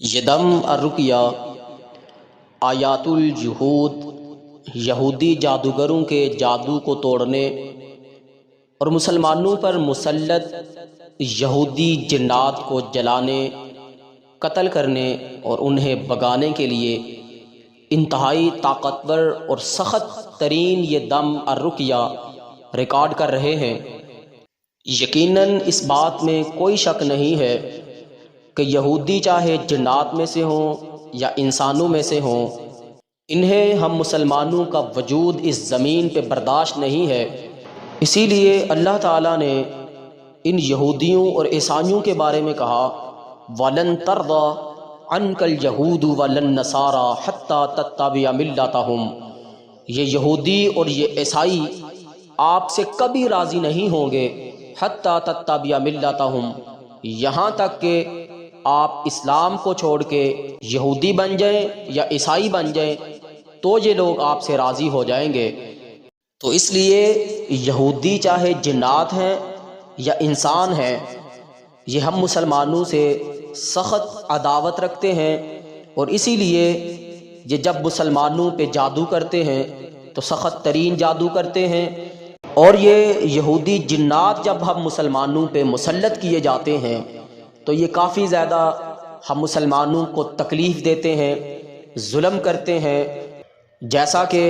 یہ دم الرقیہ آیات الجہود یہودی جادوگروں کے جادو کو توڑنے اور مسلمانوں پر مسلط یہودی جنات کو جلانے، قتل کرنے اور انہیں بھگانے کے لیے انتہائی طاقتور اور سخت ترین یہ دم الرقیہ ریکارڈ کر رہے ہیں۔ یقیناً اس بات میں کوئی شک نہیں ہے کہ یہودی چاہے جنات میں سے ہوں یا انسانوں میں سے ہوں، انہیں ہم مسلمانوں کا وجود اس زمین پہ برداشت نہیں ہے۔ اسی لیے اللہ تعالیٰ نے ان یہودیوں اور عیسائیوں کے بارے میں کہا وَلَن تَرْضَىٰ عَنْكَ الْيَهُودُ وَلَا النَّصَارَىٰ حَتَّىٰ تَتَّبِعَ مِلَّتَهُمْ، یہ یہودی اور یہ عیسائی آپ سے کبھی راضی نہیں ہوں گے، حَتَّىٰ تَتَّبِعَ مِلَّتَهُمْ، یہاں تک کہ آپ اسلام کو چھوڑ کے یہودی بن جائیں یا عیسائی بن جائیں تو یہ لوگ آپ سے راضی ہو جائیں گے۔ تو اس لیے یہودی چاہے جنات ہیں یا انسان ہیں، یہ ہم مسلمانوں سے سخت عداوت رکھتے ہیں، اور اسی لیے یہ جب مسلمانوں پہ جادو کرتے ہیں تو سخت ترین جادو کرتے ہیں، اور یہ یہودی جنات جب ہم مسلمانوں پہ مسلط کیے جاتے ہیں تو یہ کافی زیادہ ہم مسلمانوں کو تکلیف دیتے ہیں، ظلم کرتے ہیں، جیسا کہ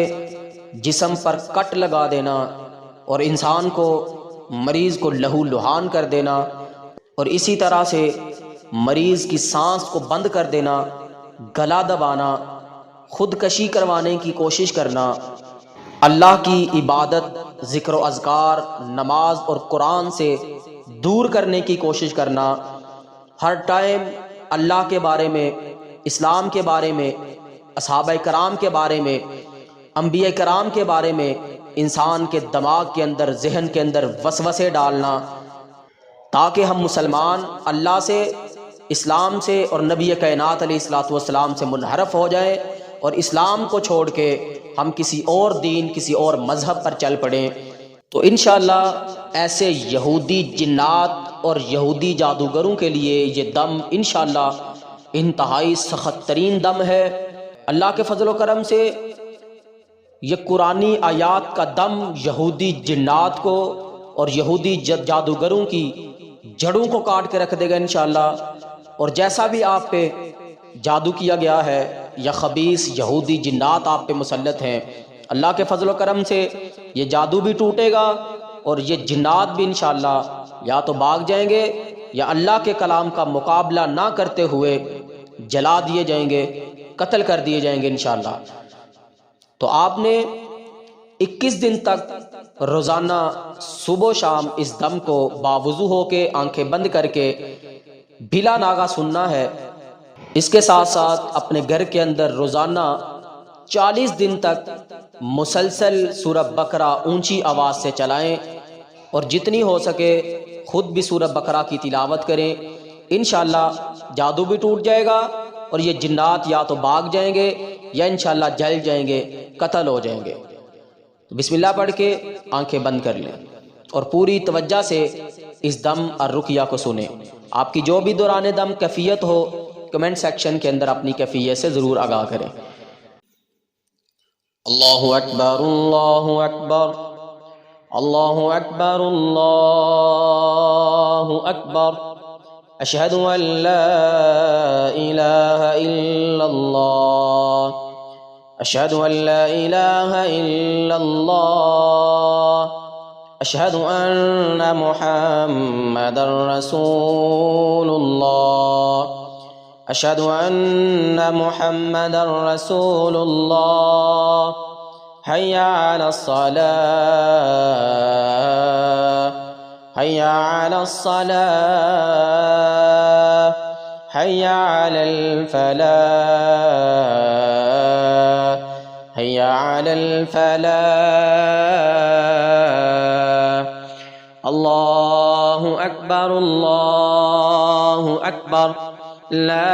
جسم پر کٹ لگا دینا اور انسان کو مریض کو لہو لہان کر دینا، اور اسی طرح سے مریض کی سانس کو بند کر دینا، گلا دبانا، خودکشی کروانے کی کوشش کرنا، اللہ کی عبادت، ذکر و اذکار، نماز اور قرآن سے دور کرنے کی کوشش کرنا، ہر ٹائم اللہ کے بارے میں، اسلام کے بارے میں، اصحابہ کرام کے بارے میں، انبیاء کرام کے بارے میں انسان کے دماغ کے اندر، ذہن کے اندر وسوسے ڈالنا، تاکہ ہم مسلمان اللہ سے، اسلام سے اور نبی کائنات علیہ الصلوۃ والسلام سے منحرف ہو جائیں اور اسلام کو چھوڑ کے ہم کسی اور دین، کسی اور مذہب پر چل پڑیں۔ تو انشاءاللہ ایسے یہودی جنات اور یہودی جادوگروں کے لیے یہ دم انشاءاللہ انتہائی سخت ترین دم ہے۔ اللہ کے فضل و کرم سے یہ قرآنی آیات کا دم یہودی جنات کو اور یہودی جادوگروں کی جڑوں کو کاٹ کے رکھ دے گا انشاءاللہ، اور جیسا بھی آپ پہ جادو کیا گیا ہے یا خبیث یہودی جنات آپ پہ مسلط ہیں، اللہ کے فضل و کرم سے یہ جادو بھی ٹوٹے گا اور یہ جنات بھی انشاءاللہ یا تو بھاگ جائیں گے یا اللہ کے کلام کا مقابلہ نہ کرتے ہوئے جلا دیے جائیں گے، قتل کر دیے جائیں گے انشاءاللہ۔ تو آپ نے 21 دن تک روزانہ صبح و شام اس دم کو باوضو ہو کے، آنکھیں بند کر کے بلا ناغہ سننا ہے۔ اس کے ساتھ ساتھ اپنے گھر کے اندر روزانہ 40 دن تک مسلسل سورہ بقرہ اونچی آواز سے چلائیں، اور جتنی ہو سکے خود بھی سورہ بقرہ کی تلاوت کریں، انشاءاللہ جادو بھی ٹوٹ جائے گا اور یہ جنات یا تو بھاگ جائیں گے یا انشاءاللہ جل جائیں گے، قتل ہو جائیں گے۔ تو بسم اللہ پڑھ کے آنکھیں بند کر لیں اور پوری توجہ سے اس دم الرقیہ کو سنیں۔ آپ کی جو بھی دوران دم کیفیت ہو کمنٹ سیکشن کے اندر اپنی کیفیت سے ضرور آگاہ کریں۔ اللہ اکبر، اللہ اکبر، اللہ اکبر، اللہ اکبر، اشہد ان لا الہ الا اللہ، اشہد ان لا الہ الا اللہ، اشہد ان محمد رسول اللہ، اشہد ان محمد رسول اللہ، حی علی الصلاة، حی علی الصلاة، حی علی الفلاح، حی علی الفلاح۔ اللہ اکبر، اللہ اکبر، لا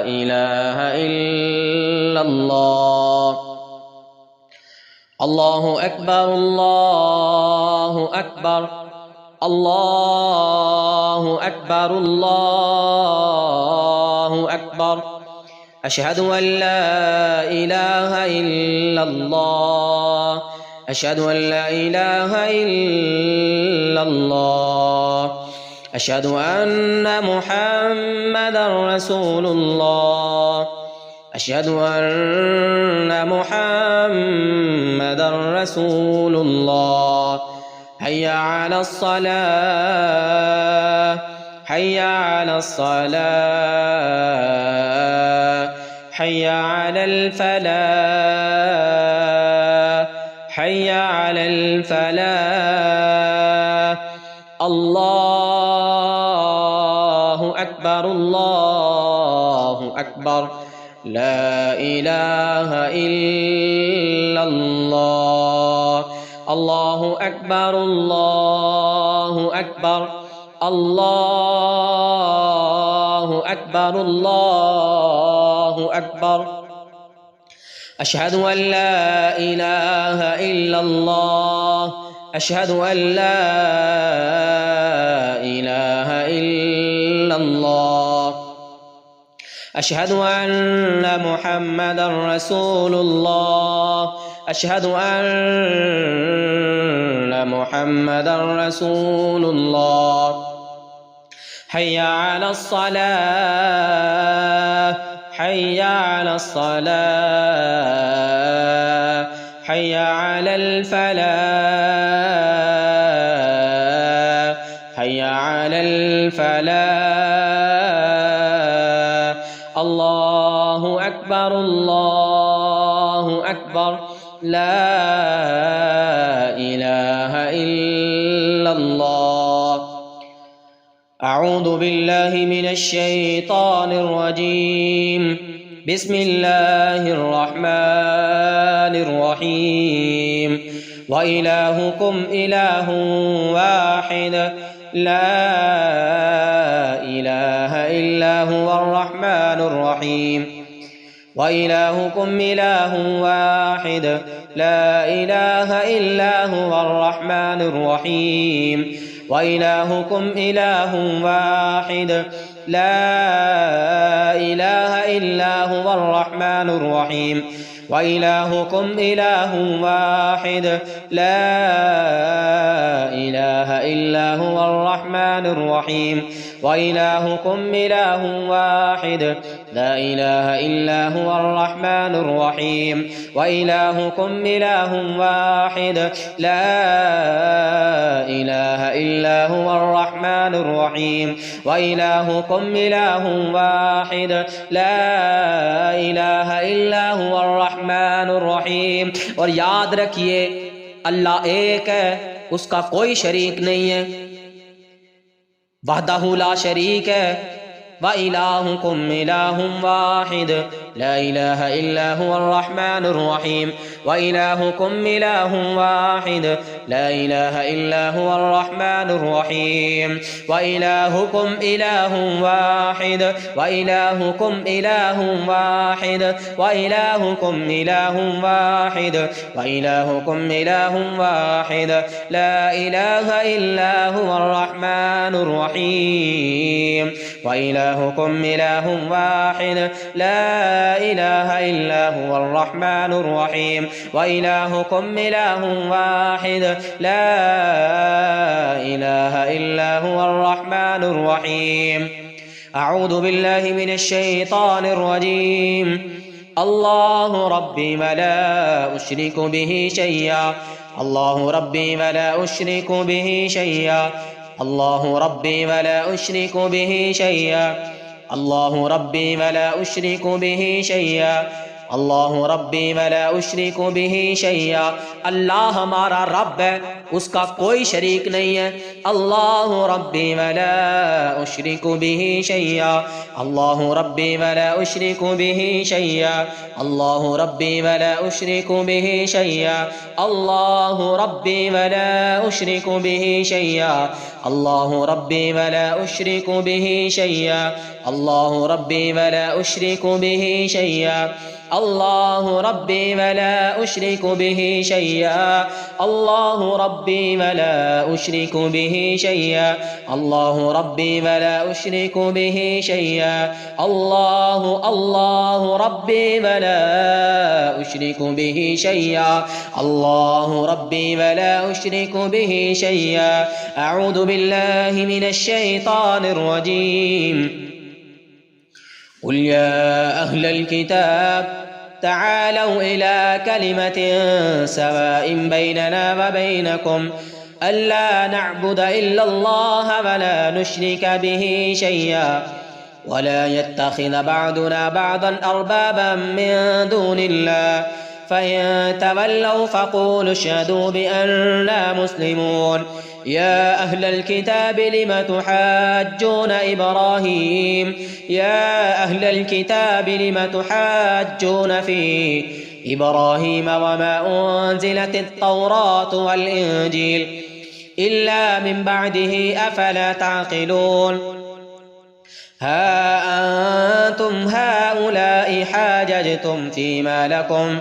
الہ الا اللہ۔ اللہ اکبر، اللہ اکبر، اللہ अकबर अल्लाहु अकबर। अशहदु अन ला इलाहा इल्लल्लाह, अशहदु अन ला इलाहा इल्लल्लाह, अशहदु अन्न मुहम्मदर रसूलुल्लाह, अशहदु अन्न मुहम्मदर रसूलुल्लाह। हय्या अलस सलाह, हय्या अलस सलाह, हय्या अलल फलाह, हय्या अलल फलाह। अल्लाहु अकबर अल्लाहु अकबर, ला इलाहा इल्लल्लाह। अल्लाहु अकबर अल्लाहु अकबर, अल्लाहु अकबर अल्लाहु अकबर। अशहदु अन ला इलाहा इल्लल्लाह, अशहदु अन ला इलाहा इल्लल्लाह, अशहदु अन्न मुहम्मदर रसूलुल्लाह, अशहदु अन्न मुहम्मदर रसूलुल्लाह। हय्या अलस सलाह, हय्या अलस सलाह, हय्या अलल फलाह, हय्या अलल फलाह। अल्लाहु अकबर अल्लाहु अकबर, ला इलाहा इल्लल्लाह। अऊज़ु बिल्लाहि मिनश शैतानिर रजीम, बिस्मिल्लाहिर रहमानिर रहीम। व इलाहुकुम इलाहुन वाहिद, ला इलाहा इल्ला हुवर रहमानुर रहीम। व इलाहुकुम इलाहुन वाहिद, ला इलाहा इल्ला हुवर रहमानुर रहीम। व इलाहुकुम इलाहुन वाहिद, ला इलाहा इल्ला हुवर रहमानुर रहीम। व इलाहुकुम इलाहुन वाहिद, ला इलाहा इल्ला हुवर रहमानुर रहीम। व इलाहुकुम इलाहुन वाहिद, ला इलाहा इल्ला हुवर रहमानुर रहीम। व इलाहुकुम इलाहुन वाहिद, ला इलाहा इल्ला हुवर रहमानुर रहीम। व इलाहुकुम इलाहुन वाहिद, ला इलाहा इल्ला हुवर रहमानुर रहीम। और याद रखिए अल्लाह एक है, उसका कोई शरीक नहीं है, वहदहु ला शरीक है। व इलाहुकुम इलाहुन वाहिद, ला इलाहा इल्ला हुवर रहमानुर रहीम। व इलाहुकुम इलाहुन वाहिद, ला इलाहा इल्ला हुवर रहमानुर रहीम। व इलाहुकुम इलाहुन वाहिद, व इलाहुकुम इलाहुन वाहिद, व इलाहुकुम इलाहुन वाहिद, व इलाहुकुम इलाहुन वाहिद, ला इलाहा इल्ला हुवर रहमानुर रहीम। व इलाहुकुम इलाहुन वाहिद, ला इलाहा इल्ला हुवर रहमानुर रहीम। व इलाहुकुम इलाहुन वाहिद, ला इलाहा इल्ला हुवर रहमानुर रहीम। अऊज़ु बिल्लाहि मिनश शैतानिर रजीम। अल्लाहु रब्बी व ला उश्रिकु बिही शैया, अल्लाहु रब्बी व ला उश्रिकु बिही शैया, अल्लाहु रब्बी व ला उश्रिकु बिही शैया, अल्लाहु रब्बी व ला उश्रिकु बिही शैया, अल्लाहु रब्बी व ला उश्रिकु बिही शैया। अल्लाह हमारा रब है, उसका कोई शरीक नहीं है। अल्लाहु रब्बी व ला उश्रिकु बिही शैया, अल्लाहु रब्बी व ला उश्रिकु बिही शैया, अल्लाहु रब्बी व ला उश्रिकु बिही शैया, अल्लाहु रब्बी व ला उश्रिकु बिही शैया, अल्लाहु रब्बी व ला उश्रिकु बिही शैया, अल्लाहु रब्बी व ला उश्रिकु बिही शैया। الله ربي ولا أشرك به شيئا الله ربي ولا أشرك به شيئا الله ربي ولا أشرك به شيئا الله ربي ولا أشرك به شيئا الله ربي ولا أشرك به شيئا. أعوذ بالله من الشيطان الرجيم. قل يا أهل الكتاب تعالوا إلى كلمة سواء بيننا وبينكم ألا نعبد إلا الله ولا نشرك به شيئا ولا يتخذ بعضنا بعضا أربابا من دون الله فإن تولوا فقولوا اشهدوا بأننا مسلمون. يا أهل الكتاب لم تحاجون إبراهيم يا أهل الكتاب لم تحاجون في إبراهيم وما أنزلت التوراة والإنجيل إلا من بعده أفلا تعقلون. ها أنتم هؤلاء حاججتم فيما لكم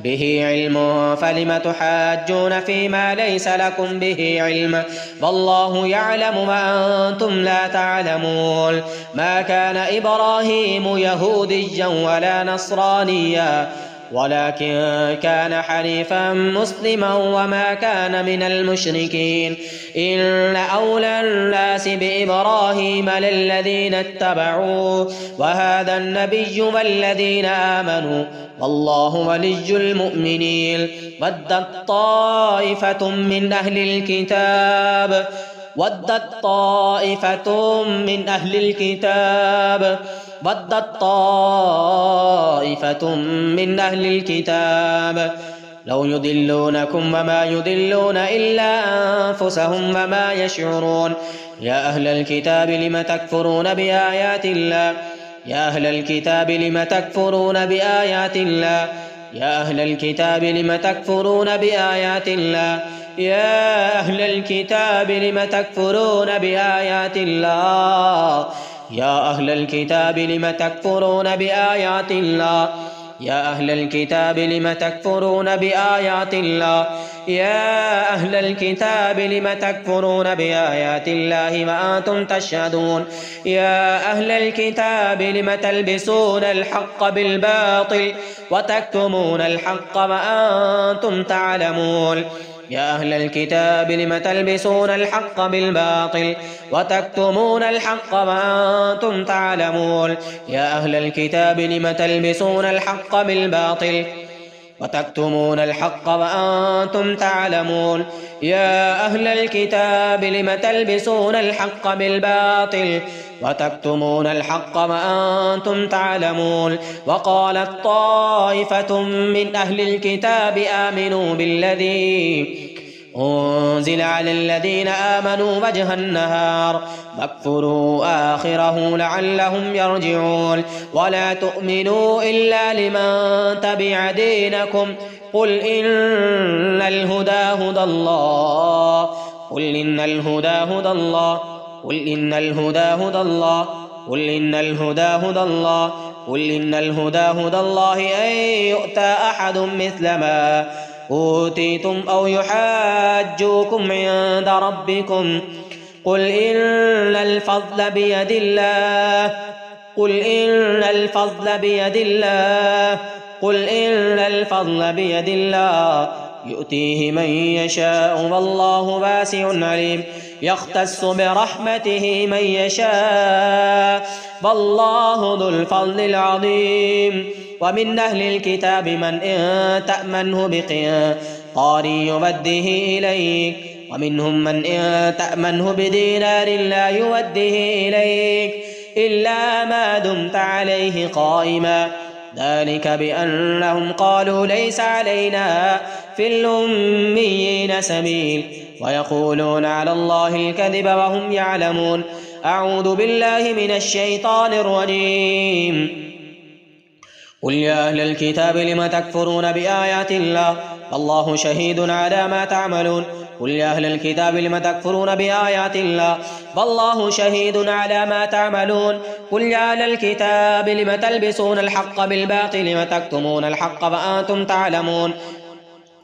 به علم فلم تحاجون فيما ليس لكم به علم والله يعلم وأنتم لا تعلمون. ما كان إبراهيم يهوديا ولا نصرانيا ولكن كان حنيفا مسلما وما كان من المشركين. إن أولى الناس بإبراهيم للذين اتبعوه وهذا النبي والذين آمنوا والله ولي المؤمنين. ودت طائفة من أهل الكتاب ودت طائفة من أهل الكتاب ودت طائفة من أهل الكتاب لو يضلونكم وما يضلون إلا أنفسهم وما يشعرون. يا أهل الكتاب لم تكفرون بآيات الله يا أهل الكتاب لم تكفرون بآيات الله يا أهل الكتاب لم تكفرون بآيات الله يا أهل الكتاب لم تكفرون بآيات الله يا أهل الكتاب لم تكفرون بآيات الله يا أهل الكتاب لم تكفرون بآيات الله يا أهل الكتاب لم تكفرون بآيات الله وأنتم تشهدون. يا أهل الكتاب لم تلبسون الحق بالباطل وتكتمون الحق وأنتم تعلمون. يا أهل الكتاب لم تلبسون الحق بالباطل وتكتمون الحق وأنتم تعلمون. يا أهل الكتاب لم تلبسون الحق بالباطل وتكتمون الحق وأنتم تعلمون. يا أهل الكتاب لم تلبسون الحق بالباطل وتكتمون الحق وأنتم تعلمون. وقالت طائفة من أهل الكتاب آمنوا بالذي أنزل على الذين آمنوا وجه النهار واكفروا آخره لعلهم يرجعون. ولا تؤمنوا إلا لمن تبع دينكم قل إن الهدى هدى الله قل إن الهدى هدى الله قل إن الهدى هدى الله قل إن الهدى هدى الله قل إن الهدى هدى الله أن يؤتى أحد مثل ما أوتيتم أو يحاجوكم عند ربكم قل إن الفضل بيد الله قل إن الفضل بيد الله قل إن الفضل بيد الله يؤتيه من يشاء والله واسع عليم. يختص برحمته من يشاء والله ذو الفضل العظيم. ومن أهل الكتاب من إن تأمنه بقنطار يوده إليك ومنهم من إن تأمنه بدينار لا يوده إليك إلا ما دمت عليه قائما ذلك بأنهم قالوا ليس علينا في الأميين سبيل ويقولون على الله الكذب وهم يعلمون. أعوذ بالله من الشيطان الرجيم. قل يا أهل الكتاب لم تكفرون بآيات الله والله شهيد على ما تعملون. कुल या अहलल किताब लिम तकफुरून बिआयातिल्लाह वल्लाहु शहीदुन अला मा तअमलून कुल या अहलल किताब लिम तलबिसूनल हक़्क़ बिल बातिल व तक्तुमूनल हक़्क़ व अंतुम तअलमून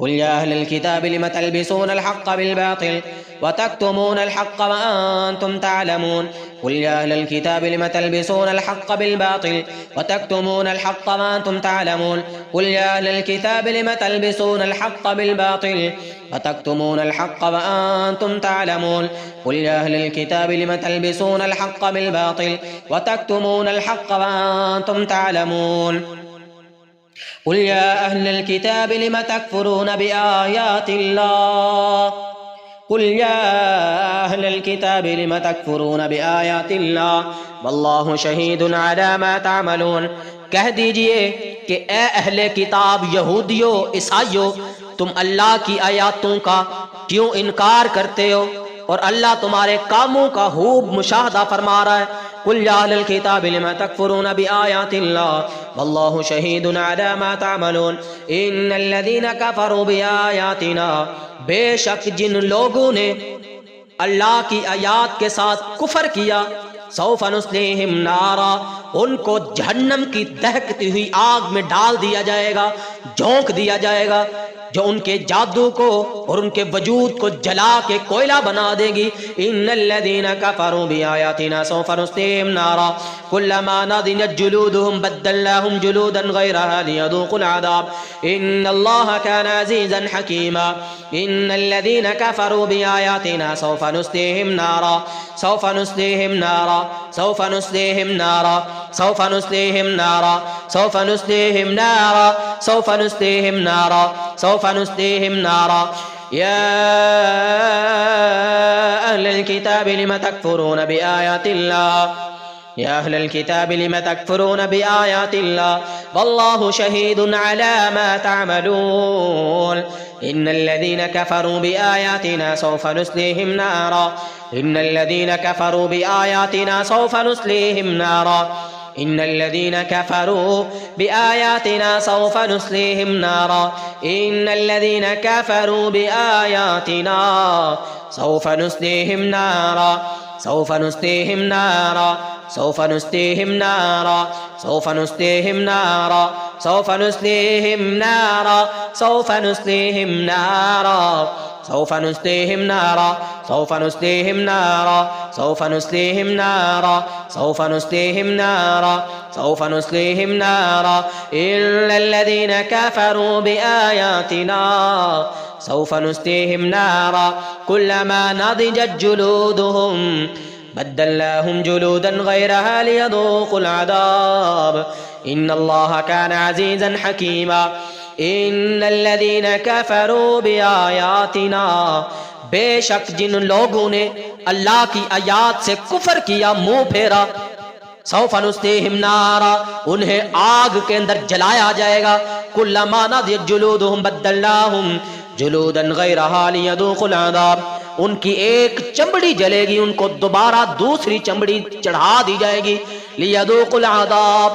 कुल या अहलल किताब लिम तलबिसूनल हक़्क़ बिल बातिल व तक्तुमूनल हक़्क़ व अंतुम तअलमून कुल या अहलल किताब लिम तलबिसूनल हक़्क़ बिल बातिल व तक्तुमूनल हक़्क़ व अंतुम तअलमून कुल या अहलल किताब लिम तलबिसूनल हक़्क़ बिल बातिल व तक्तुमूनल हक़्क़ व अंतुम तअलमून कुल या अहलल किताब लिम तलबिसूनल हक़्क़ बिल बातिल व तक्तुमूनल हक़्क़ व अंतुम तअलमून कुल या अहलल किताब लिम तकफुरून बिआयातिल्लाह कुल या अहलल किताब लिम तकफुरून बिआयातिल्लाह वल्लाहु शहीदुन अला मा तअमलून। कह दीजिए कि ए अहले किताब यहूदियों ईसाइयों, तुम अल्लाह की आयातों का क्यों इनकार करते हो और अल्लाह तुम्हारे कामों का खूब मुशाहदा फरमा रहा है। कुल या अहलल किताब लिम तकफुरून बिआयातिल्लाह वल्लाहु शहीदुन अला मा तअमलून इन्नल्लज़ीना कफ़रू बिआयातिना, बेशक जिन लोगों ने अल्लाह की आयात के साथ कुफर किया, सौफ नुस्लिहिम नारा, उनको जहन्नम की दहकती हुई आग में डाल दिया जाएगा, झोंक दिया जाएगा, जो उनके जादू को और उनके वजूद को जला के कोयला बना देगी। इन्नल्लज़ीना कफ़रू बिआयातिना सौफ नुस्लिहिम नारा कुल्लमा नज़िजत जुलूदुहुम बद्दलनाहुम जुलूदन गैरहा लियज़ूक़ुल अज़ाब इन्नल्लाहा कान अज़ीज़न हकीमा। इन्नल्लज़ीना कफ़रू बिआयातिना सौफ नुस्लिहिम नारा सौफ नुस्लिहिम नारा सौफ नुस्लिहिम नारा सौफ नुस्लिहिम नारा सौफ नुस्लिहिम नारा सौफ नुस्लिहिम नारा सौफ नुस्लिहिम नारा या अहलल किताब लिम तकफुरून बिआयातिल्लाह या अहलल किताब लिम तकफुरून बिआयातिल्लाह वल्लाहु शहीदुन अला मा तअमलून इन्नल्लज़ीना कफ़रू बिआयातिना सौफ नुस्लिहिम नारा इन्नल्लज़ीना कफ़रू बिआयातिना सौफ नुस्लिहिम नारा इन्नल्लज़ीना कफ़रू बिआयातिना सौफ नुस्लिहिम नारा इन्नल्लज़ीना कफ़रू बिआयातिना सौफ नुस्लिहिम नारा सौफ नुस्लिहिम नारा सौफ नुस्लिहिम नारा सौफ नुस्लिहिम नारा सौफ नुस्लिहिम नारा सौफ नुस्लिहिम नारा सौफ नुस्लिहिम नारा सौफ नुस्लिहिम नारा सौफ नुस्लिहिम नारा सौफ नुस्लिहिम नारा सौफ नुस्लिहिम नारा इल्लल्लज़ीना कफ़रू बिआयातिना सौफ नुस्लिहिम नारा कुल्लमा नज़िजत जुलूदुहुम बद्दलनाहुम जुलूदन गैरहा लियज़ूक़ुल अज़ाब इन्नल्लाहा कान अज़ीज़न हकीमा। इन्नल्लज़ीना कफ़रू बिआयातिना, बेशक जिन लोगों ने अल्लाह की आयात से कुफर किया, मुंह फेरा, सौफ नुस्लिहिम नारा, उन्हें आग के अंदर जलाया जाएगा। कुल्लमा नज़िजत जुलूदुहुम बद्दलनाहुम जुलूदन गैरहा लियज़ूक़ुल अज़ाब, उनकी एक चमड़ी जलेगी, उनको दोबारा दूसरी चमड़ी चढ़ा दी जाएगी। लियज़ूक़ुल अज़ाब,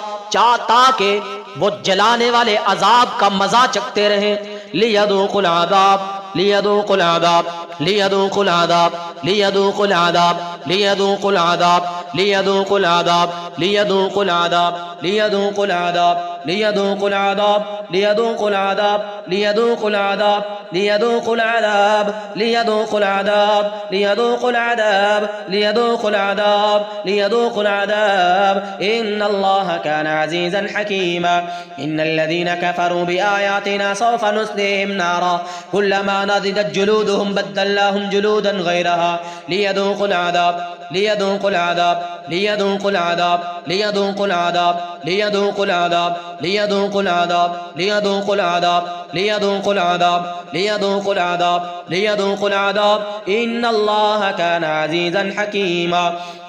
ताकि वो जलाने वाले अजाब का मजा चखते रहें। लियज़ूक़ुल अज़ाब लियज़ूक़ुल अज़ाब लियज़ूक़ुल अज़ाब लियज़ूक़ुल अज़ाब लियज़ूक़ुल अज़ाब लियज़ूक़ुल अज़ाब लियज़ूक़ुल अज़ाब लियज़ूक़ुल अज़ाब लियज़ूक़ुल अज़ाब लियज़ूक़ुल अज़ाब लियज़ूक़ुल अज़ाब लियज़ूक़ुल अज़ाब लियज़ूक़ुल अज़ाब लियज़ूक़ुल अज़ाब लियज़ूक़ुल अज़ाब लियज़ूक़ुल अज़ाब इन्नल्लाहा कान अज़ीज़न हकीमा। इन्नल्लज़ीना कफ़रू बिआयातिना सौफ नुस्लिहिम नारा कुल्लमा नज़िजत जुलूदुहुम बद्दलनाहुम जुलूदन गैरहा लियज़ूक़ुल अज़ाब लियज़ूक़ुल अज़ाब लियज़ूक़ुल अज़ाब लियज़ूक़ुल अज़ाब लियज़ूक़ुल अज़ाब लियज़ूक़ुल अज़ाब लियज़ूक़ुल अज़ाब लियज़ूक़ुल अज़ाब लियज़ूक़ुल अज़ाब लियज़ूक़ुल अज़ाब इन्नल्लाहा कान अज़ीज़न हकीमा।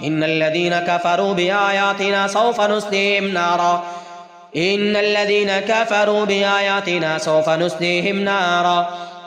इन्नल्लज़ीना कफ़रू बिआयातिना सौफ नुस्लिहिम नारा इन्नल्लज़ीना कफ़रू बिआयातिना सौफ नुस्लिहिम नारा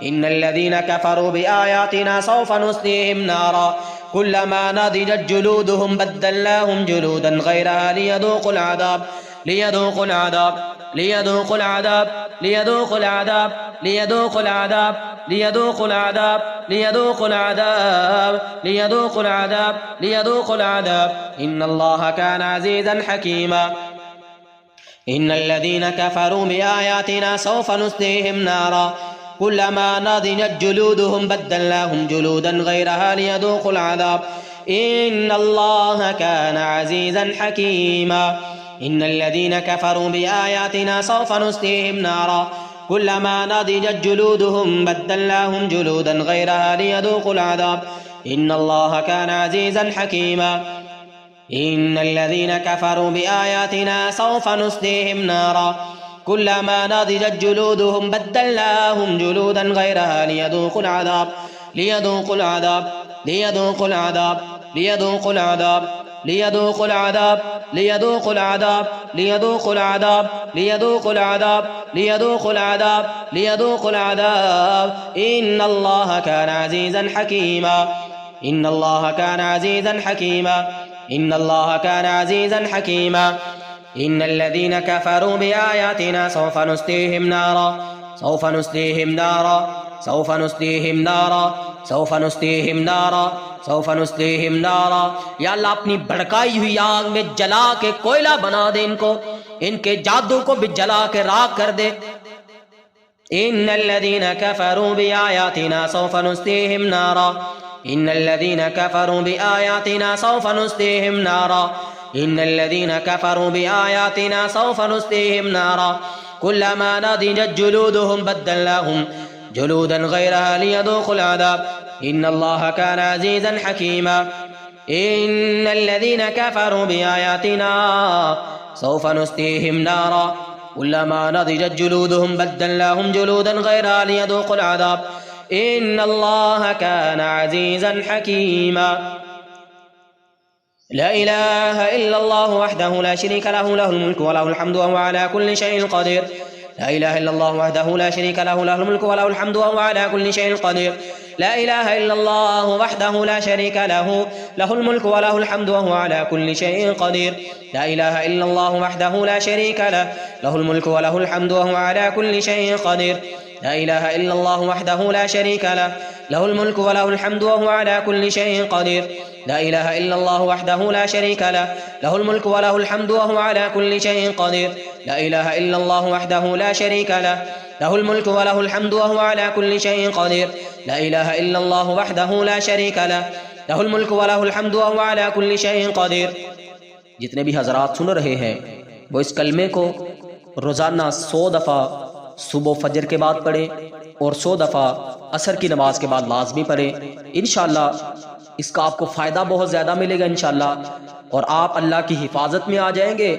इन्नल्लज़ीना कफ़रू बिआयातिना सौफ नुस्लिहिम नारा कुल्लमा नज़िजत जुलूदुहुम बद्दलनाहुम जुलूदन गैरहा लियज़ूक़ुल अज़ाब लियज़ूक़ुल अज़ाब लियज़ूक़ुल अज़ाब लियज़ूक़ुल अज़ाब लियज़ूक़ुल अज़ाब लियज़ूक़ुल अज़ाब लियदूक़ुल अज़ाब लियदूक़ुल अज़ाब लियदूक़ुल अज़ाब इन्नल्लाह काना अज़ीज़न हकीमा। इन्नल्लज़ीना कफ़रू बिआयातिना सौफ़ नुस्लीहिम नारा कुल्लमा नज़िजत जुलूदुहुम बद्दलनाहुम जुलूदन ग़ैरहा लियदूक़ुल अज़ाब इन्नल्लाह काना अज़ीज़न हकीमा। इन्नल्लज़ीना कफ़रू बिआयातिना सौफ़ नुस्लीहिम नारा कुल्लमा नज़िजत जुलूदुहुम बद्दलनाहुम जुलूदन ग़ैरहा लियदूक़ुल अज़ाब इन्नल्लाह काना अज़ीज़न हकीमा। इन्नल्लज़ीना कफ़रू बिआयातिना सौफ़ नुस्लीहिम नारा कुल्लमा नज़िजत जुलूदुहुम बद्दलनाहुम जुलूदन ग़ैरहा लियदूक़ुल अज़ाब लियदूक़ुल अज़ाब लियदूक़ुल अज़ाब लियदूक़ुल अज़ाब लियदूक़ुल अज़ाब लियदूक़ुल अज़ाब लियदूक़ुल अज़ाब लियदूक़ुल अज़ाब लियदूक़ुल अज़ाब लियदूक़ुल अज़ाब इन्नल्लाह काना अज़ीज़न हकीमा। इन्नल्लाह काना अज़ीज़न हकीमा। इन्नल्लाह काना अज़ीज़न हकीमा। इन्नल्लज़ीना कफ़रू बिआयातिना सौफ़ नुस्लीहिम नारा सौफ़ नुस्लीहिम नारा सौफ़ नुस्लीहिम नारा सौफ़ नुस्लीहिम नारा सौफ़ नुस्लीहिम नारा। या अल्लाह अपनी भड़काई हुई आग में जला के कोयला बना दे इनको, इनके जादू को भी जला के राख कर दे। इन्नल्लज़ीना कफ़रू बिआयातिना सौफ़ नुस्लीहिम नारा इन्नल्लज़ीना कफ़रू बिआयातिना सौफ़ नुस्लीहिम नारा इन्नल्लज़ीना कफ़रू बिआयातिना सौफ़ नुस्लीहिम नारा कुल्लमा नज़िजत जुलूदुहुम बद्दलनाहुम जुलूदन ग़ैरहा लियदूक़ुल अज़ाब इन्नल्लाह काना अज़ीज़न हकीमा। इन्नल्लज़ीना कफ़रू बिआयातिना सौफ़ नुस्लीहिम नारा कुल्लमा नज़िजत जुलूदुहुम बद्दलनाहुम जुलूदन ग़ैरहा लियदूक़ुल अज़ाब इन्नल्लाह काना अज़ीज़न हकीमा। ला इलाहा इल्लल्लाह वहदहु ला शरीका लहु लहुल मुल्कु व लहुल हम्दु व हुवा अला कुल्लि शैइन क़दीर। ला इलाहा इल्लल्लाह वहदहु ला शरीका लहु लहुल मुल्कु व लहुल हम्दु व हुवा अला कुल्लि शैइन क़दीर। ला इलाहा इल्लल्लाह वहदहु ला शरीका लहु लहुल मुल्कु व लहुल हम्दु व हुवा अला कुल्लि शैइन क़दीर। ला इलाहा इल्लल्लाह वहदहु ला शरीका लहुल मुल्कु व लहुल हम्दु व हुवा अला कुल्लि शैइन क़दीर। ला इलाहा इल्लल्लाह वहदहु ला शरीका लहुल मुल्कु व लहुल हम्दु व हुवा अला कुल्लि शैइन क़दीर। ला इलाहा इल्लल्लाह वहदहु ला शरीका लहुल मुल्कु व लहुल हम्दु व हुवा अला कुल्लि शैइन क़दीर। ला इलाहा इल्लल्लाह वहदहु ला शरीका लहुल मुल्कु व लहुल हम्दु व हुवा अला कुल्लि शैइन क़दीर। ला इलाहा इल्लल्लाह वहदहु ला शरीका लहुल मुल्कु व लहुल हम्दु व हुवा अला कुल्लि शैइन क़दीर। जितने भी हज़रात सुन रहे हैं वो इस कलमे को रोज़ाना 100 दफ़ा सुबह फजर के बाद पढ़ें और 100 दफ़ा असर की नमाज के बाद लाजमी पढ़ें। इंशाअल्लाह इसका आपको फ़ायदा बहुत ज़्यादा मिलेगा इंशाअल्लाह, और आप अल्लाह की हिफाजत में आ जाएंगे।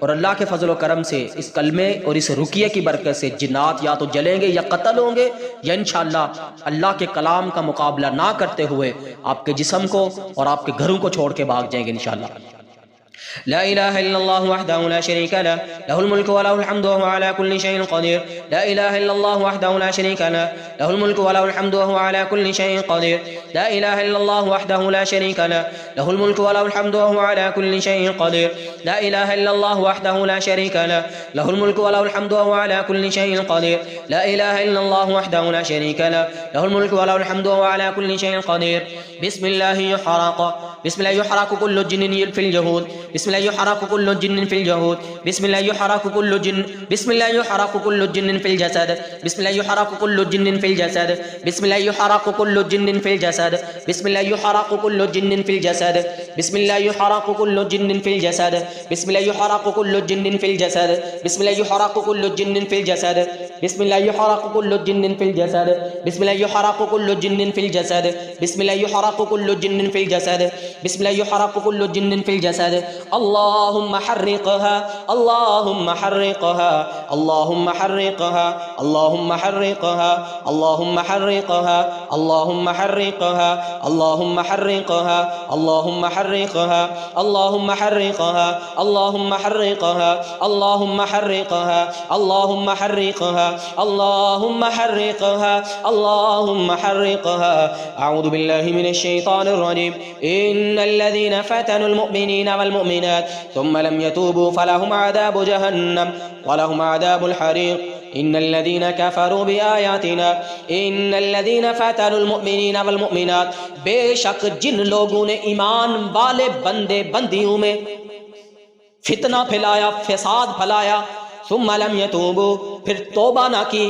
और अल्लाह के फजल व करम से इस कलमे और इस रुकिये की बरकत से जिन्नात या तो जलेंगे या कत्ल होंगे, या इंशाअल्लाह अल्लाह के कलाम का मुकाबला ना करते हुए आपके जिस्म को और आपके घरों को छोड़ के भाग जाएंगे इंशाअल्लाह। ला इलाहा इल्लल्लाह वहदहु ला शरीका लहुल मुल्कु व लहुल हम्दु व हुवा अला कुल्लि शैइन क़दीर। ला इलाहा इल्लल्लाह वहदहु ला शरीका लहुल मुल्कु व लहुल हम्दु व हुवा अला कुल्लि शैइन क़दीर। ला इलाहा इल्लल्लाह वहदहु ला शरीका लहुल मुल्कु व लहुल हम्दु व हुवा अला कुल्लि शैइन क़दीर। ला इलाहा इल्लल्लाह वहदहु ला शरीका लहुल मुल्कु व लहुल हम्दु व हुवा अला कुल्लि शैइन क़दीर। ला इलाहा इल्लल्लाह वहदहु ला शरीका लहुल मुल्कु व लहुल हम्दु व हुवा अला कुल्लि शैइन क़दीर। बिस्मिल्लाहि युहरक़ु कुल्लु जिन्निन फिल जुहूद बिस्मिल्लाहि युहरक़ु कुल्लु जिन्निन फिल जुहूद बिस्मिल्लाहि युहरक़ु कुल्लु जिन्न बिस्मिल्लाहि युहरक़ु कुल्लु जिन्निन फिल जसद बिस्मिल्लाहि युहरक़ु कुल्लु जिन्निन फिल जसद बिस्मिल्लाहि युहरक़ु कुल्लु जिन्निन फिल जसद बिस्मिल्लाहि युहरक़ु कुल्लु जिन्निन फिल जसद बिस्मिल्लाहि युहरक़ु कुल्लु जिन्निन फिल जसद बिस्मिल्लाहि युहरक़ु कुल्लु जिन्निन फिल जसद बिस्मिल्लाहि युहरक़ु कुल्लु जिन्निन फिल जसद बिस्मिल्लाहि युहरक़ु कुल्लु जिन्निन फिल जसद बिस्मिल्लाहि युहरक़ु कुल्लु जिन्निन फिल जसद बिस्मिल्लाहि युहरक़ु कुल्लु जिन्निन फिल जसद बिस्मिल्लाहि युहरक़ु कुल्लु जिन्निन फिल जसद। अल्लाहुम्मा हर्रिक़हा अल्लाहुम्मा हर्रिक़हा अल्लाहुम्मा हर्रिक़हा अल्लाहुम्मा हर्रिक़हा अल्लाहुम्मा हर्रिक़हा अल्लाहुम्मा हर्रिक़हा अल्लाहुम्मा हर्रिक़हा अल्लाहुम्मा हर्रिक़हा अल्लाहुम्मा हर्रिक़हा अल्लाहुम्मा हर्रिक़हा अल्लाहुम्मा हर्रिक़हा अल्लाहुम्मा हर्रिक़हा अल्लाहुम्मा हर्रिक़हा अल्लाहुम्मा हर्रिक़हा। अऊज़ु बिल्लाहि मिनश शैतानिर रजीम। इन्नल्लज़ीना फ़तनुल मुअमिनीना वल मुअमिनात सुम्मा लम यतूबू फलहुम अज़ाबु जहन्नम वलहुम अज़ाबुल हरीक़ इन्नल्लज़ीना कफ़रू बिआयातिना इन्नल्लज़ीना फ़तनुल मुअमिनीना वल मुअमिनात, बेशक जिन लोगों ने ईमान वाले बंदे बंदियों में फितना फैलाया, फसाद फैलाया, सुम्मा लम यतूबू, फिर तौबा ना की,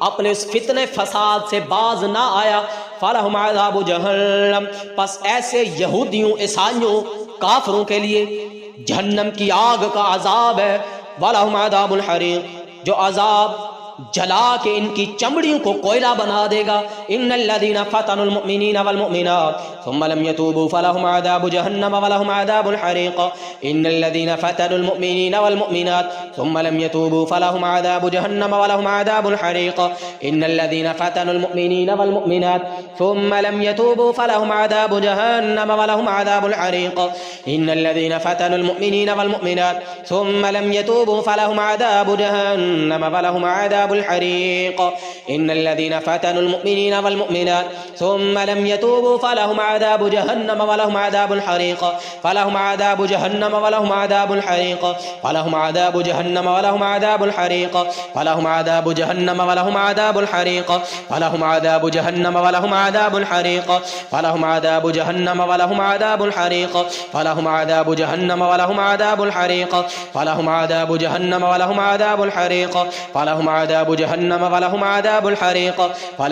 अपने इस फितने फसाद से बाज ना आया, फलहुम अज़ाबु जहन्नम, बस ऐसे यहूदियों, ईसाइयों, काफिरों के लिए जहन्नम की आग का अजाब है। वलहुम अज़ाबुल हरीक़, जो अजाब जला के इनकी चमड़ियों को कोयला बना देगा। इन्नल्लज़ीना फ़तनुल मुअमिनीना वल मुअमिनात सुम्मा लम यतूबू फलहुम अज़ाबु जहन्नम वलहुम अज़ाबुल हरीक़ इन्नल्लज़ीना फ़तनुल मुअमिनीना वल मुअमिनात सुम्मा लम यतूबू फलहुम अज़ाबु जहन्नम वलहुम अज़ाबुल हरीक़ इन्नल्लज़ीना फ़तनुल मुअमिनीना वल मुअमिनात सुम्मा लम यतूबू फलहुम अज़ाबु जहन्नम वलहुम अज़ाबुल हरीक़ इन्नल्लज़ीना फ़तनुल मुअमिनीना वल मुअमिनात सुम्मा लम यतूबू फलहुम अज़ाबु जहन्नम वलहुम अज़ाबुल हरीक़ इन्नल्लज़ीना फ़तनुल मुअमिनीना वल मुअमिनात सुम्मा लम यतूबू फलहुम अज़ाबु जहन्नम वलहुम अज़ाबुल हरीक़ फलहुम अज़ाबु जहन्नम वलहुम अज़ाबुल हरीक़ फलहुम अज़ाबु जहन्नम वलहुम अज़ाबुल हरीक़ फलहुम अज़ाबु जहन्नम वलहुम अज़ाबुल हरीक़ फलहुम अज़ाबु जहन्नम वलहुम अज़ाबुल हरीक़ फलहुम अज़ाबु जहन्नम वलहुम अज़ाबुल हरीक़ फलहुम अज़ाबु जहन्नम वलहुम अज़ाबुल हरीक़ फलहुम अज़ाबु जहन्नम वलहुम अज़ाबुल हरीक़ फलहुम अज़ाबु जहन्नम वलहुम अज़ाबुल हरीक़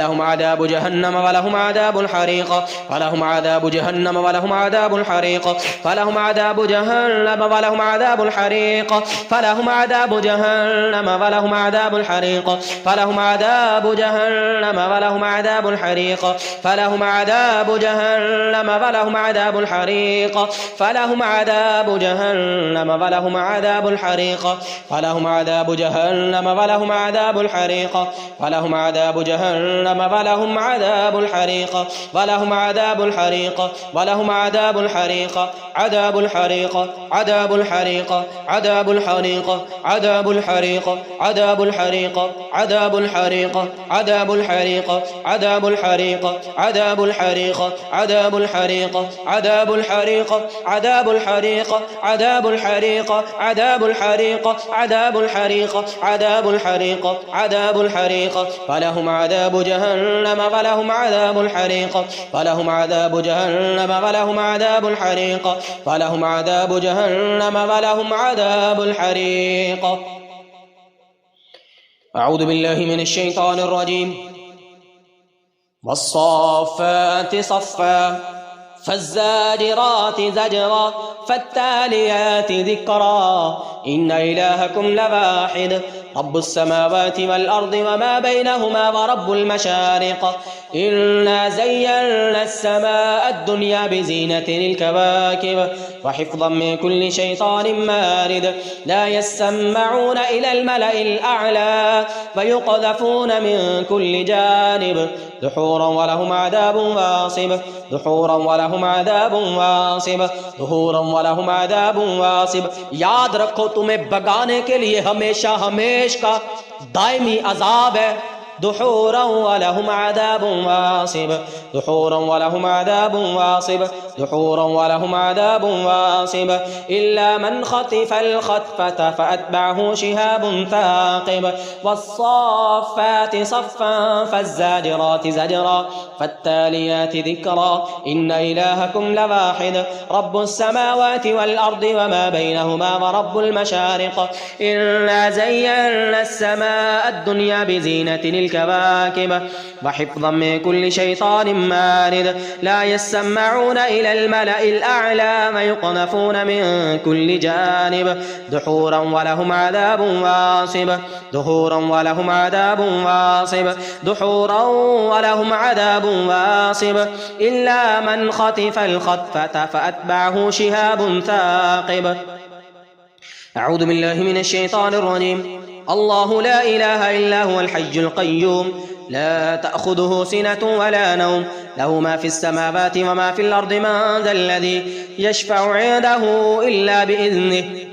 फलहुम अज़ाबु जहन्नम वलहुम अज़ाबुल हरीक़ फलहुम अज़ाबु जहन्नम वलहुम अज़ाबुल हरीक़ फलहुम अज़ाबु जहन्नम वलहुम अज़ाबुल हरीक़ फलहुम अज़ाबु जहन्नम वलहुम अज़ाबुल हरीक़ फलहुम अज़ाबु जहन्नम वलहुम अज़ाबुल हरीक़ फलहुम अज़ाबु जहन्नम वलहुम अज़ाबुल हरीक़ फलहुम अज़ाबु जहन्नम वलहुम अज़ाबुल हरीक़ फलहुम अज़ाबु जहन्नम वलहुम अज़ाबुल हरीक़ फलहुम अज़ाबु जहन्नम वलहुम अज़ाबुल हरीक़ वलहुम अज़ाबुल हरीक़ वलहुम अज़ाबुल हरीक़ अज़ाबुल हरीक़ अज़ाबुल हरीक़ अज़ाबुल हरीक़ अज़ाबुल हरीक़ अज़ाबुल हरीक़ अज़ाबुल हरीक़ अज़ाबुल हरीक़ अज़ाबुल हरीक़ अज़ाबुल हरीक़ अज़ाबुल हरीक़ अज़ाबुल हरीक़ अज़ाबुल हरीक़ अज़ाबुल हरीक़ अज़ाबुल हरीक़ अज़ाबुल हरीक़ अज़ाबुल हरीक़ अज़ाबुल हरीक़ फलहुम अज़ाबु जहन्नम वलहुम अज़ाबुल हरीक़ फलहुम अज़ाबु जहन्नम वलहुम अज़ाबुल हरीक़ फलहुम अज़ाबु जहन्नम वलहुम अज़ाबुल हरीक़। अऊज़ु बिल्लाहि मिनश शैतानिर रजीम। वस्साफ़ाति सफ़्फ़ा फ़ज़्ज़ाजिराति ज़ज्रा फ़त्तालियाति ज़िक्रा इन्न इलाहकुम लवाहिद रब्बुस समावाति वल अर्दि वमा बैनहुमा व रब्बुल मशारिक़ इन्ना ज़य्यना अस्समाअ दुनिया बिज़ीनतिल कवाकिब व हिफ़्ज़न मिन कुल्लि शैतानिन मारिद ला यस्मऊना इलल मलइल अअला व युक़ज़फ़ूना मिन कुल्लि जानिब दुहूरन व लहुम अज़ाबुन वासिब दुहूरन व लहुम अज़ाबुन वासिब दुहूरन व लहुम अज़ाबुन वासिब। याद रखो तुम्हें भगाने के लिए हमेशा हमेश का दायमी अजाब है। दुहूरन व लहुम अज़ाबुन वासिब दुहूरन व लहुम अज़ाबुन वासिब दुहूरन व लहुम अज़ाबुन वासिब इल्ला मन खतिफ़ल खत्फ़त फ़अत्बअहु शिहाबुन थाक़िब वस्साफ़ाति सफ़्फ़न फ़ज़्ज़ाजिराति ज़ज्रा फ़त्तालियाति ज़िक्रा इन्न इलाहकुम लवाहिद रब्बुस समावाति वल अर्दि वमा बैनहुमा व रब्बुल मशारिक़ इन्ना ज़य्यना अस्समाअ दुनिया बिज़ीनतिल कवाकिब व हिफ़्ज़न मिन कुल्लि शैतानिन मारिद ला यस्मऊना इलल मलइल अअला व युक़ज़फ़ूना मिन कुल्लि जानिब दुहूरन व लहुम अज़ाबुन वासिब दुहूरन व लहुम अज़ाबुन वासिब दुहूरन व लहुम अज़ाबुन वासिब इल्ला मन खतिफ़ल खत्फ़त फ़अत्बअहु शिहाबुन थाक़िब। अऊज़ु बिल्लाहि मिनश शैतानिर रजीम। अल्लाहु ला इलाहा इल्ला हुवल हय्युल क़य्यूम ला तअख़ुज़ुहु सिनतुन वला नौम लहु मा फ़िस समावाति व मा फ़िल अर्दि मन ज़ल्लज़ी यशफ़अु इन्दहु इल्ला बिइज़्निहि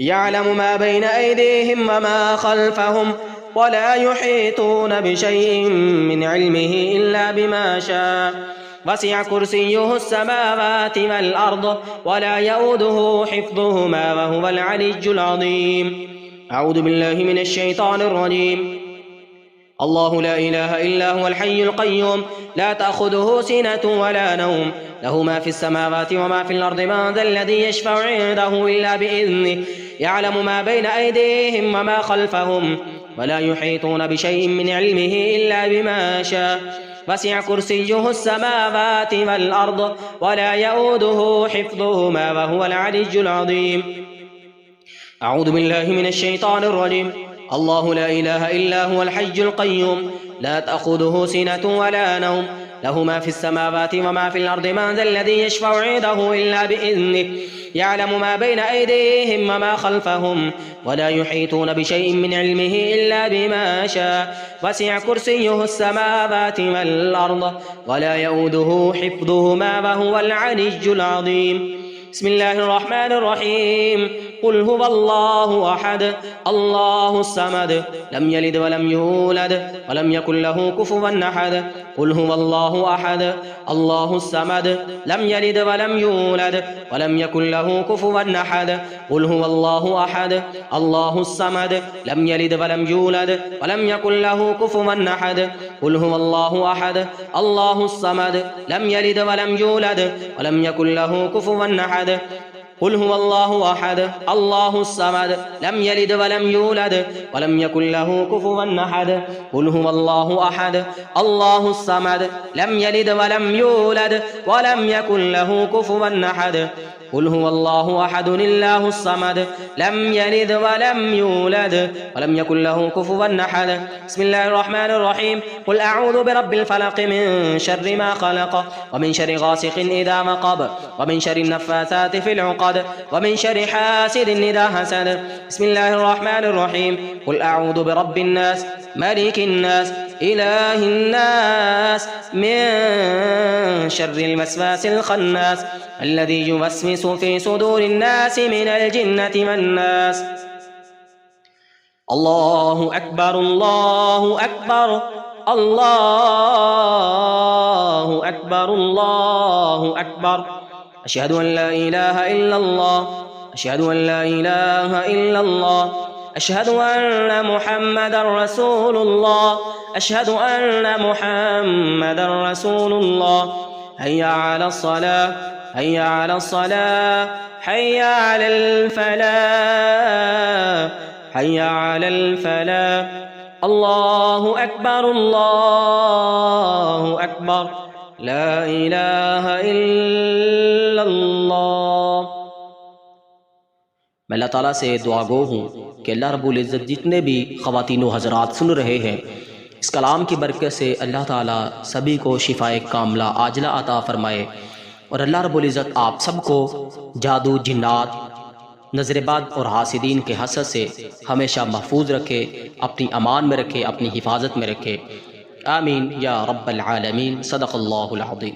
यअलमु मा बैन अयदीहिम व मा ख़ल्फ़हुम वला युहीतून बिशैइन मिन इल्मिहि इल्ला बिमा शाअ वसिअ कुर्सियुहु अस्समावाति वल अर्द वला यऊदुहु हिफ्ज़ुहुमा वहुवल अलिय्युल अज़ीम। अऊज़ु बिल्लाहि मिनश शैतानिर रजीम। अल्लाहु ला इलाहा इल्ला हुवल हय्युल क़य्यूम ला तअख़ुज़ुहु सिनतुन वला नौम लहु मा फ़िस समावाति व मा फ़िल अर्दि मन ज़ल्लज़ी यशफ़अु इन्दहु इल्ला बिइज़्निहि यअलमु मा बैन अयदीहिम व मा ख़ल्फ़हुम वला युहीतून बिशैइन मिन इल्मिहि इल्ला बिमा शाअ वसिअ कुर्सियुहु अस्समावाति वल अर्द वला यऊदुहु हिफ्ज़ुहुमा वहुवल अलिय्युल अज़ीम। अऊज़ु बिल्लाहि मिनश शैतानिर रजीम। अल्लाहु ला इलाहा इल्ला हुवल हय्युल क़य्यूम ला तअख़ुज़ुहु सिनतुन वला नौम लहु मा फ़िस समावाति व मा फ़िल अर्दि मन ज़ल्लज़ी यशफ़अु इन्दहु इल्ला बिइज़्निहि यअलमु मा बैन अयदीहिम व मा ख़ल्फ़हुम वला युहीतून बिशैइन मिन इल्मिहि इल्ला बिमा शाअ वसिअ कुर्सियुहु अस्समावाति वल अर्द वला यऊदुहु हिफ्ज़ुहुमा वहुवल अलिय्युल अज़ीम। बिस्मिल्लाहिर रहमानिर रहीम। कुल हुवल्लाहु अहद अल्लाहुस समद लम यलिद वलम यूलद वलम यकुल लहू कुफुवन अहद। कुल हुवल्लाहु अहद अल्लाहुस समद लम यलिद वलम यूलद वलम यकुल लहू कुफुवन अहद। कुल हुवल्लाहु अहद अल्लाहुस समद लम यलिद वलम यूलद वलम यकुल लहू कुफुवन अहद। कुल हुवल्लाहु अहद अल्लाहुस समद लम यलिद वलम यूलद वलम यकुल लहू कुफुवन अहद। कुल हुवल्लाहु अहद अल्लाहुस समद लम यलिद वलम यूलद वलम यकुल लहू कुफुवन अहद। कुल हुवल्लाहु अहद अल्लाहुस समद लम यलिद वलम यूलद वलम यकुल लहू कुफुवन अहद। कुल हुवल्लाहु अहदुल्लाहुस समद लम यलिद वलम यूलद वलम यकुल लहू कुफुवन अहद। बिस्मिल्लाहिर रहमानिर रहीम। कुल अऊज़ु बिरब्बिल फलक़ मिन शर्रि मा ख़लक़ व मिन शर्रि गासिक़िन इज़ा वक़ब व मिन शर्रि नफ़्फ़ासाति फ़िल उक़द व मिन शर्रि हासिदिन इज़ा हसद। बिस्मिल्लाहिर रहमानिर रहीम। कुल अऊज़ु बिरब्बिन नास मलिकिन नास इलाहिन नास मिन शर्रिल वस्वासिल ख़न्नास अल्लज़ी युवस्विसु फ़ी सुदूरिन नास मिनल जिन्नति वन्नास। अल्लाहु अकबर अल्लाहु अकबर अल्लाहु अकबर अल्लाहु अकबर। अशहदु अन ला इलाहा इल्लल्लाह अशहदु अन ला इलाहा इल्लल्लाह अशहदु अन्न मुहम्मदर रसूलुल्लाह अशहदु अन्न मुहम्मदर रसूलुल्लाह। हय्या अलस सलाह हय्या अलस सलाह हय्या अलल फलाह हय्या अलल फलाह। अल्लाहु अकबर ला इलाहा इल्लल्लाह। मैं अल्लाह ताला से दुआगो हूँ कि अल्लाह रब्बुल इज़्ज़त जितने भी ख़वातीन व हज़रात सुन रहे हैं इस कलाम की बरकत से अल्लाह ताला सभी को शिफ़ाए कामला आजला अता फ़रमाए और अल्लाह रब्बुल इज़्ज़त आप सबको जादू जिन्नात नज़रबाद और हासिदीन के हसद से हमेशा महफूज रखे, अपनी अमान में रखे, अपनी हिफाजत में रखे। आमीन या रब्बल आलमीन। सदक़ल्लाहुल अज़ीम।